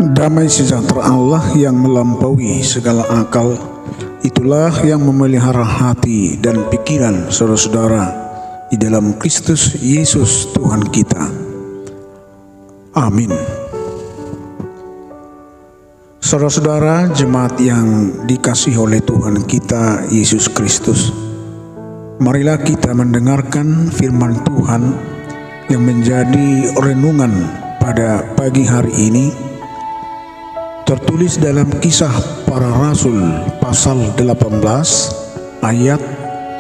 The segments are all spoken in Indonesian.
Damai sejahtera Allah yang melampaui segala akal, itulah yang memelihara hati dan pikiran saudara-saudara di dalam Kristus Yesus Tuhan kita. Amin. Saudara-saudara jemaat yang dikasihi oleh Tuhan kita Yesus Kristus, marilah kita mendengarkan firman Tuhan yang menjadi renungan pada pagi hari ini, tertulis dalam Kisah Para Rasul pasal 18 ayat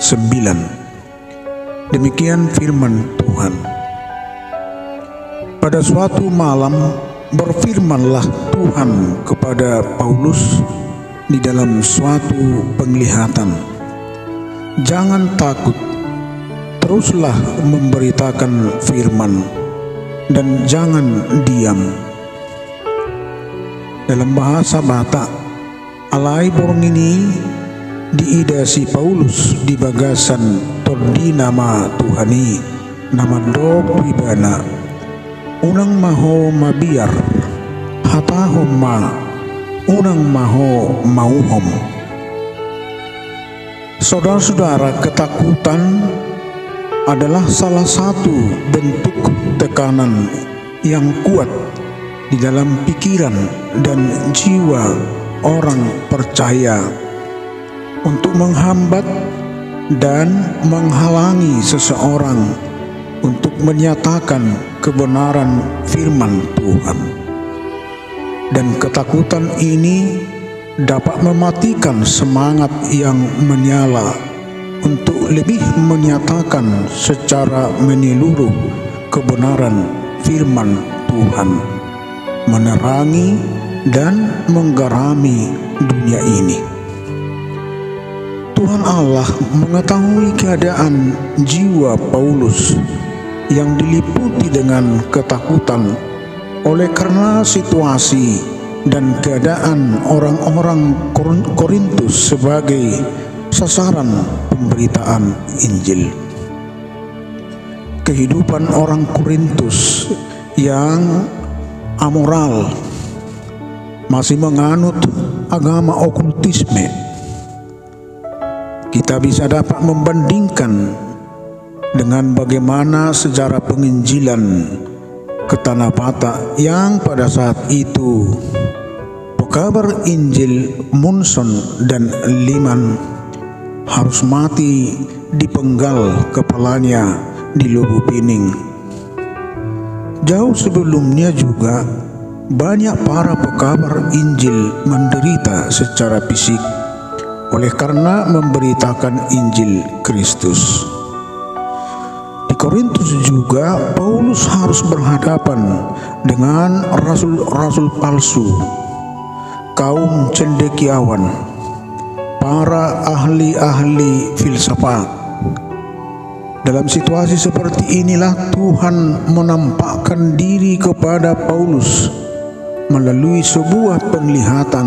9. Demikian firman Tuhan. Pada suatu malam berfirmanlah Tuhan kepada Paulus di dalam suatu penglihatan, "Jangan takut, teruslah memberitakan firman dan jangan diam." Dalam bahasa Batak, alai borong ini diidasi Paulus di bagasan tordi nama Tuhani, nama do pribana, unang maho mabiar, hatahom ma, unang maho mauhom. Saudara-saudara, ketakutan adalah salah satu bentuk tekanan yang kuat di dalam pikiran dan jiwa orang percaya untuk menghambat dan menghalangi seseorang untuk menyatakan kebenaran firman Tuhan. Dan ketakutan ini dapat mematikan semangat yang menyala untuk lebih menyatakan secara menyeluruh kebenaran firman Tuhan, menerangi dan menggarami dunia ini. Tuhan Allah mengetahui keadaan jiwa Paulus yang diliputi dengan ketakutan oleh karena situasi dan keadaan orang-orang Korintus sebagai sasaran pemberitaan Injil. Kehidupan orang Korintus yang amoral, masih menganut agama okultisme, kita bisa dapat membandingkan dengan bagaimana sejarah penginjilan ke Tanah Batak yang pada saat itu pekabar Injil Munson dan Liman harus mati dipenggal kepalanya di Lubuk Pining. Jauh sebelumnya juga banyak para pekabar Injil menderita secara fisik oleh karena memberitakan Injil Kristus. Di Korintus juga Paulus harus berhadapan dengan rasul-rasul palsu, kaum cendekiawan, para ahli-ahli filsafat. Dalam situasi seperti inilah Tuhan menampakkan diri kepada Paulus melalui sebuah penglihatan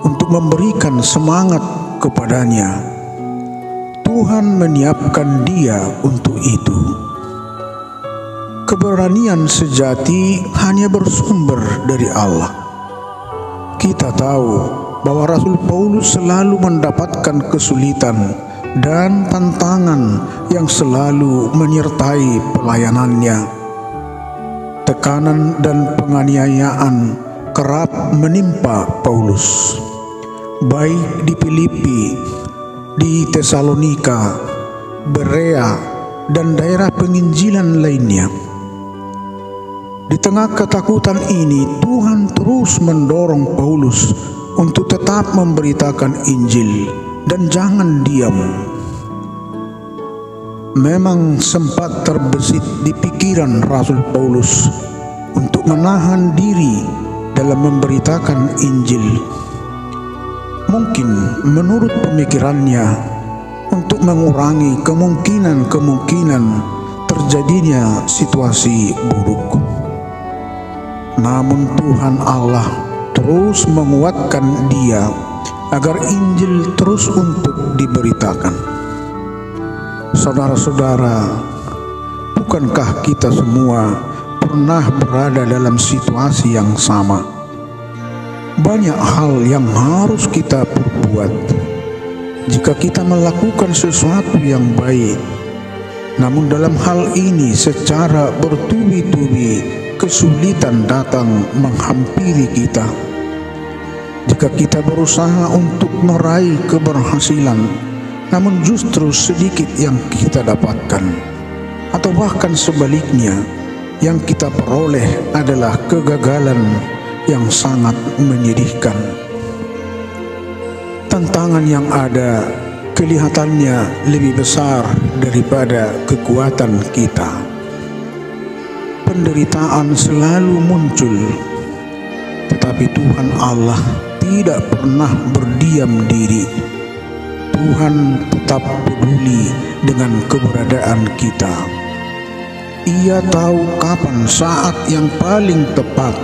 untuk memberikan semangat kepadanya. Tuhan menyiapkan dia untuk itu. Keberanian sejati hanya bersumber dari Allah. Kita tahu bahwa Rasul Paulus selalu mendapatkan kesulitan dan tantangan yang selalu menyertai pelayanannya. Tekanan dan penganiayaan kerap menimpa Paulus, baik di Filipi, di Tesalonika, Berea, dan daerah penginjilan lainnya. Di tengah ketakutan ini, Tuhan terus mendorong Paulus untuk tetap memberitakan Injil dan jangan diam. Memang sempat terbesit di pikiran Rasul Paulus untuk menahan diri dalam memberitakan Injil. Mungkin menurut pemikirannya untuk mengurangi kemungkinan terjadinya situasi buruk. Namun Tuhan Allah terus menguatkan dia agar Injil terus untuk diberitakan. Saudara-saudara, bukankah kita semua pernah berada dalam situasi yang sama, banyak hal yang harus kita perbuat. Jika kita melakukan sesuatu yang baik, namun dalam hal ini secara bertubi-tubi kesulitan datang menghampiri kita. Jika kita berusaha untuk meraih keberhasilan, namun justru sedikit yang kita dapatkan, atau bahkan sebaliknya, yang kita peroleh adalah kegagalan yang sangat menyedihkan. Tantangan yang ada kelihatannya lebih besar daripada kekuatan kita. Penderitaan selalu muncul, tetapi Tuhan Allah tidak pernah berdiam diri. Tuhan tetap peduli dengan keberadaan kita. Ia tahu kapan saat yang paling tepat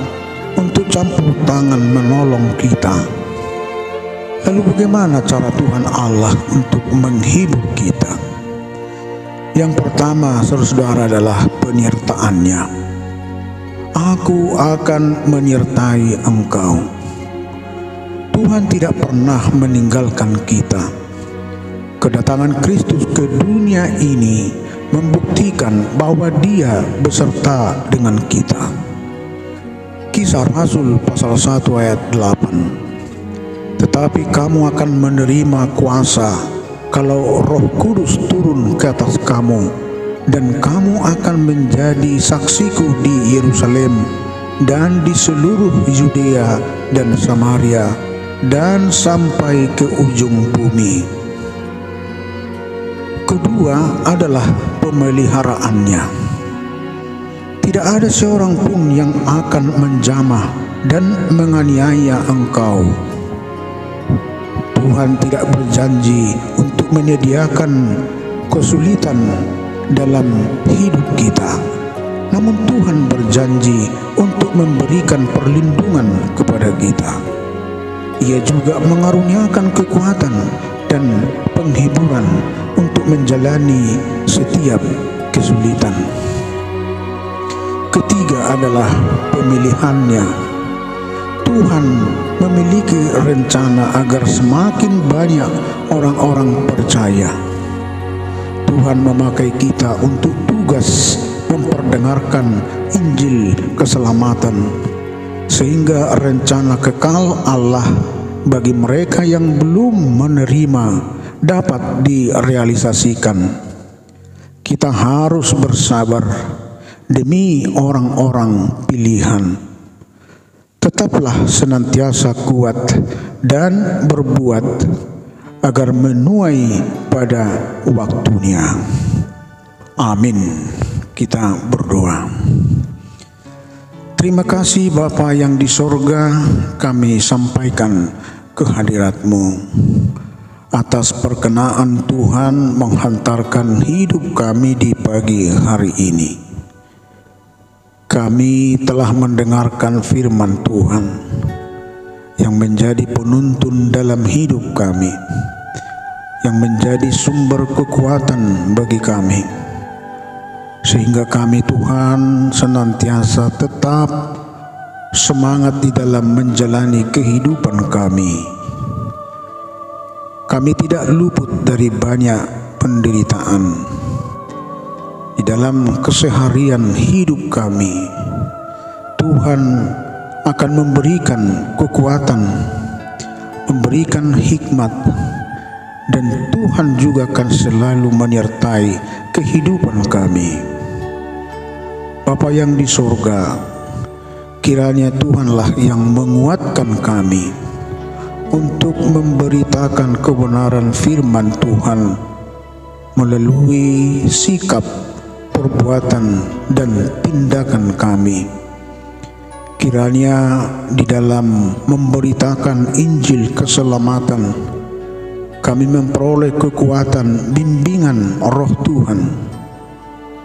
untuk campur tangan menolong kita. Lalu bagaimana cara Tuhan Allah untuk menghibur kita? Yang pertama, saudara-saudara, adalah penyertaannya. Aku akan menyertai engkau. Tuhan tidak pernah meninggalkan kita. Kedatangan Kristus ke dunia ini membuktikan bahwa Dia beserta dengan kita. Kisah Rasul pasal 1 ayat 8. Tetapi kamu akan menerima kuasa kalau Roh Kudus turun ke atas kamu, dan kamu akan menjadi saksiku di Yerusalem dan di seluruh Yudea dan Samaria dan sampai ke ujung bumi. Kedua adalah pemeliharaannya. Tidak ada seorang pun yang akan menjamah dan menganiaya engkau. Tuhan tidak berjanji untuk menyediakan kesulitan dalam hidup kita, namun Tuhan berjanji untuk memberikan perlindungan kepada kita. Ia juga mengaruniakan kekuatan dan penghiburan untuk menjalani setiap kesulitan. Ketiga adalah pemilihannya. Tuhan memiliki rencana agar semakin banyak orang-orang percaya. Tuhan memakai kita untuk tugas memperdengarkan Injil keselamatan, sehingga rencana kekal Allah bagi mereka yang belum menerima dapat direalisasikan. Kita harus bersabar demi orang-orang pilihan. Tetaplah senantiasa kuat dan berbuat agar menuai pada waktunya. Amin. Kita berdoa. Terima kasih Bapa yang di sorga, kami sampaikan kehadirat-Mu atas perkenaan Tuhan menghantarkan hidup kami di pagi hari ini. Kami telah mendengarkan firman Tuhan yang menjadi penuntun dalam hidup kami, yang menjadi sumber kekuatan bagi kami, sehingga kami Tuhan senantiasa tetap semangat di dalam menjalani kehidupan kami. Kami tidak luput dari banyak penderitaan di dalam keseharian hidup kami. Tuhan akan memberikan kekuatan, memberikan hikmat, dan Tuhan juga akan selalu menyertai kehidupan kami. Bapa yang di sorga, kiranya Tuhanlah yang menguatkan kami untuk memberitakan kebenaran firman Tuhan melalui sikap, perbuatan, dan tindakan kami. Kiranya di dalam memberitakan Injil keselamatan, kami memperoleh kekuatan bimbingan Roh Tuhan,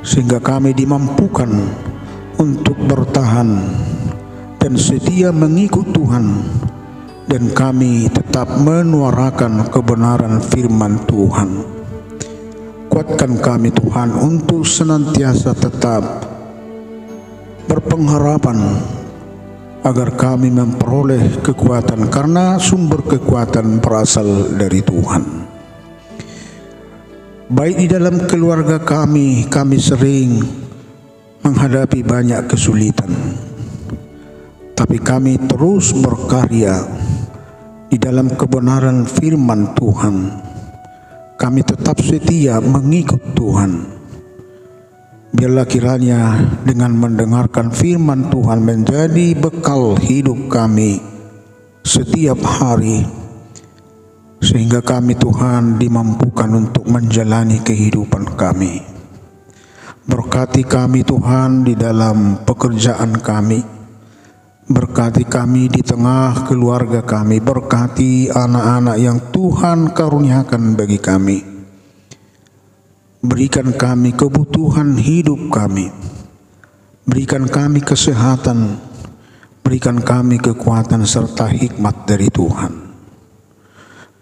sehingga kami dimampukan untuk bertahan dan setia mengikut Tuhan, dan kami tetap menyuarakan kebenaran firman Tuhan. Kuatkan kami Tuhan untuk senantiasa tetap berpengharapan agar kami memperoleh kekuatan, karena sumber kekuatan berasal dari Tuhan. Baik di dalam keluarga kami sering menghadapi banyak kesulitan, tapi kami terus berkarya di dalam kebenaran firman Tuhan. Kami tetap setia mengikut Tuhan. Biarlah kiranya dengan mendengarkan firman Tuhan menjadi bekal hidup kami setiap hari, sehingga kami Tuhan dimampukan untuk menjalani kehidupan kami. Berkati kami Tuhan di dalam pekerjaan kami, berkati kami di tengah keluarga kami, berkati anak-anak yang Tuhan karuniakan bagi kami. Berikan kami kebutuhan hidup kami, berikan kami kesehatan, berikan kami kekuatan serta hikmat dari Tuhan.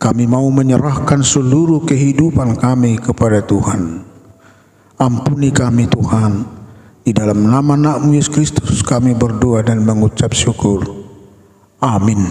Kami mau menyerahkan seluruh kehidupan kami kepada Tuhan. Ampuni kami Tuhan, di dalam nama Anak-Mu Yesus Kristus kami berdoa dan mengucap syukur. Amin.